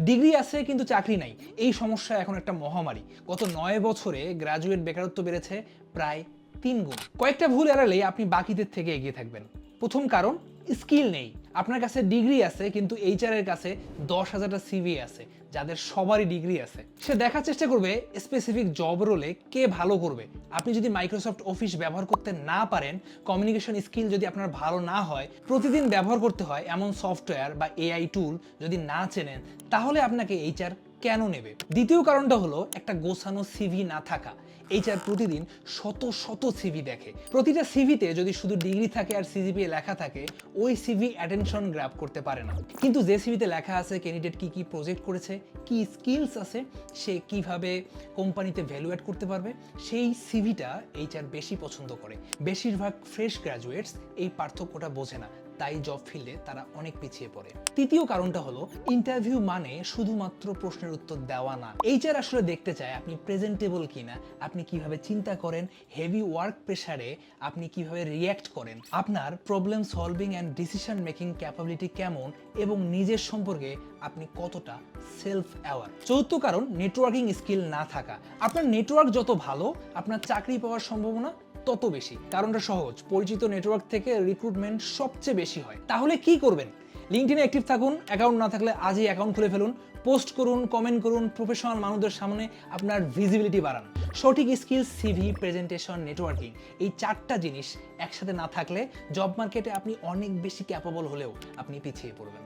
Degree আছে কিন্তু চাকরি নাই, এই সমস্যা এখন একটা মহামারী। গত 9 বছরে গ্র্যাজুয়েট বেকারত্ব বেড়েছে প্রায় 3 গুণ। কয়েকটা ভুল এড়ালেই আপনি বাকিদের থেকে এগিয়ে থাকবেন। প্রথম কারণ, স্কিল নেই। আপনার কাছে ডিগ্রি আছে কিন্তু এইচআর এর কাছে 10,000টা সিভি আছে যাদের সবারই ডিগ্রি আছে। সে দেখার চেষ্টা করবে স্পেসিফিক জব রোলে কে ভালো করবে। আপনি যদি মাইক্রোসফট অফিস ব্যবহার করতে না পারেন, কমিউনিকেশন স্কিল যদি আপনার ভালো না হয়, প্রতিদিন ব্যবহার করতে হয় এমন সফটওয়্যার বা এআই টুল যদি না চেনেন, তাহলে আপনাকে এইচআর কেন নেবে? দ্বিতীয় কারণটা হলো একটা গোছানো সিভি না থাকা। এইচআর প্রতিদিন শত শত সিভি দেখে। প্রতিটা সিভিতে যদি শুধু ডিগ্রি থাকে আর সিজিপিএ লেখা থাকে, ওই সিভি অ্যাটেনশন গ্র্যাব করতে পারে না। কিন্তু যে সিভিতে লেখা আছে ক্যান্ডিডেট কি কি প্রজেক্ট করেছে, কি স্কিলস আছে, সে কিভাবে কোম্পানিতে ভ্যালু অ্যাড করতে পারবে, সেই সিভিটা এইচআর বেশি পছন্দ করে। বেশিরভাগ ফ্রেশ গ্র্যাজুয়েটস এই পার্থক্যটা বোঝে না, তাই জব ফিল্ডে তারা অনেক পিছিয়ে পড়ে। তৃতীয় কারণটা হলো ইন্টারভিউ মানে শুধুমাত্র প্রশ্নের উত্তর দেওয়া না। এইচআর আসলে দেখতে চায় আপনি প্রেজেন্টেবল কিনা, আপনি কিভাবে চিন্তা করেন, হেভি ওয়ার্ক প্রেসারে আপনি কিভাবে রিয়্যাক্ট করেন, আপনার problem solving and decision making capability কেমন, এবং নিজের সম্পর্কে আপনি কতটা সেলফ অ্যাওয়ার। চতুর্থ কারণ, নেটওয়ার্কিং স্কিল না থাকা। আপনার নেটওয়ার্ক যত ভালো, আপনার চাকরি পাওয়ার সম্ভাবনা তত বেশি। কারণটা সহজ, পরিচিত নেটওয়ার্ক থেকে রিক্রুটমেন্ট সবচেয়ে বেশি হয়। তাহলে কি করবেন? লিঙ্কডইনে অ্যাক্টিভ থাকুন, অ্যাকাউন্ট না থাকলে আজই অ্যাকাউন্ট খুলে ফেলুন, পোস্ট করুন, কমেন্ট করুন, প্রফেশনাল মানুষদের সামনে আপনার ভিজিবিলিটি বাড়ান। সঠিক স্কিল, সিভি, প্রেজেন্টেশন, নেটওয়ার্কিং, এই 4টা জিনিস একসাথে না থাকলে জব মার্কেটে আপনি অনেক বেশি ক্যাপেবল হলেও আপনি পিছিয়ে পড়বেন।